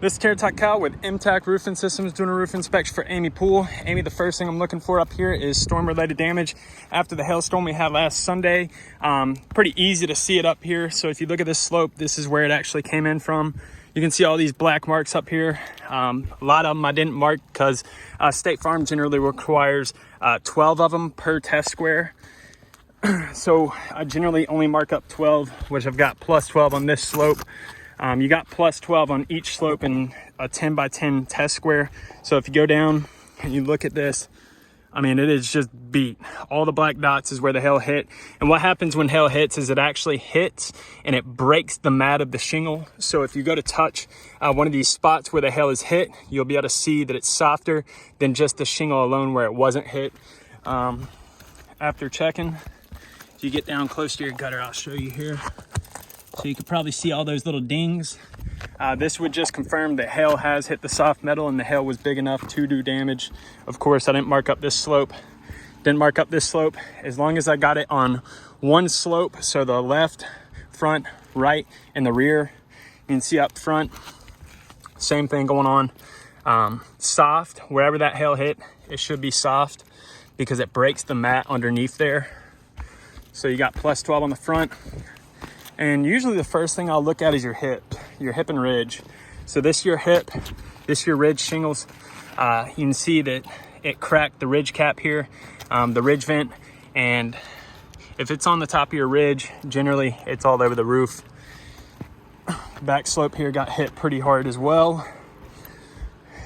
This is Carrot Kyle with MTAC Roofing Systems doing a roof inspection for Amy Pool. Amy, the first thing I'm looking for up here is storm-related damage. After the hailstorm we had last Sunday, pretty easy to see it up here. So if you look at this slope, this is where it actually came in from. You can see all these black marks up here. A lot of them I didn't mark because State Farm generally requires 12 of them per test square. So I generally only mark up 12, which I've got plus 12 on this slope. You got plus 12 on each slope in a 10 by 10 test square. So if you go down and you look at this, I mean, it is just beat. All the black dots is where the hail hit. And what happens when hail hits is it actually hits and it breaks the mat of the shingle. So if you go to touch one of these spots where the hail is hit, you'll be able to see that it's softer than just the shingle alone where it wasn't hit. After checking, if you get down close to your gutter, I'll show you here. So you can probably see all those little dings. This would just confirm that hail has hit the soft metal and the hail was big enough to do damage. Of course, I didn't mark up this slope. As long as I got it on one slope, so the left, front, right, and the rear, you can see up front, same thing going on. Soft, wherever that hail hit, it should be soft because it breaks the mat underneath there. So you got plus 12 on the front. And usually the first thing I'll look at is your hip and ridge. So this your hip, this your ridge shingles. You can see that it cracked the ridge cap here, the ridge vent. And if it's on the top of your ridge, generally it's all over the roof. Back slope here got hit pretty hard as well.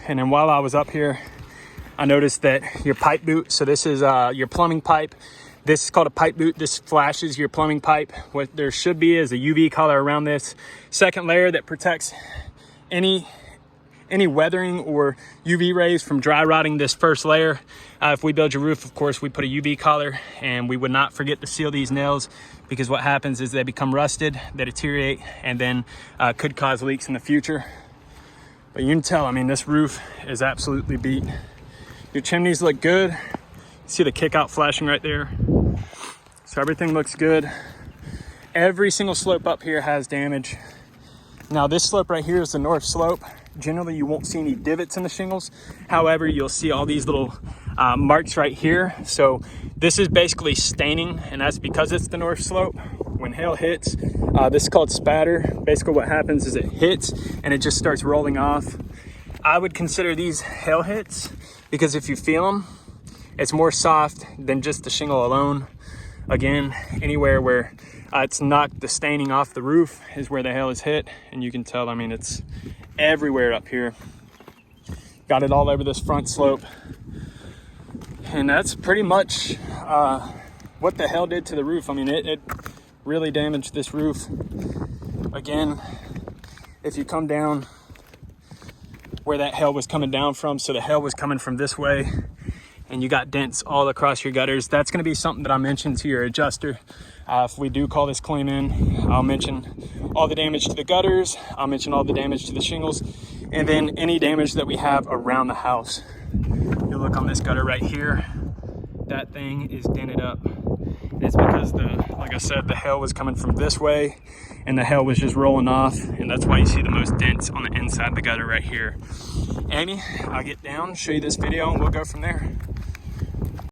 And then while I was up here, I noticed that your pipe boot, so this is your plumbing pipe. This is called a pipe boot. This flashes your plumbing pipe. What there should be is a UV collar around this second layer that protects any weathering or UV rays from dry rotting this first layer. If we build your roof, of course, we put a UV collar, and we would not forget to seal these nails because what happens is they become rusted, they deteriorate, and then could cause leaks in the future. But you can tell, I mean, this roof is absolutely beat. Your chimneys look good. See the kick out flashing right there. So everything looks good. Every single slope up here has damage. Now this slope right here is the north slope. Generally you won't see any divots in the shingles. However, you'll see all these little marks right here. So this is basically staining, and that's because it's the north slope. When hail hits, this is called spatter. Basically what happens is it hits and it just starts rolling off. I would consider these hail hits because if you feel them, it's more soft than just the shingle alone. Again, anywhere where it's knocked the staining off the roof is where the hail is hit. And you can tell, I mean, it's everywhere up here. Got it all over this front slope. And that's pretty much what the hail did to the roof. I mean, it really damaged this roof. Again, if you come down where that hail was coming down from, so the hail was coming from this way, and you got dents all across your gutters, that's going to be something that I mentioned to your adjuster. If we do call this claim in, I'll mention all the damage to the gutters, I'll mention all the damage to the shingles, and then any damage that we have around the house. You'll look on this gutter right here, that thing is dented up. And it's because like I said, the hail was coming from this way and the hail was just rolling off, and that's why you see the most dents on the inside of the gutter right here. Amy, I'll get down, show you this video, and we'll go from there.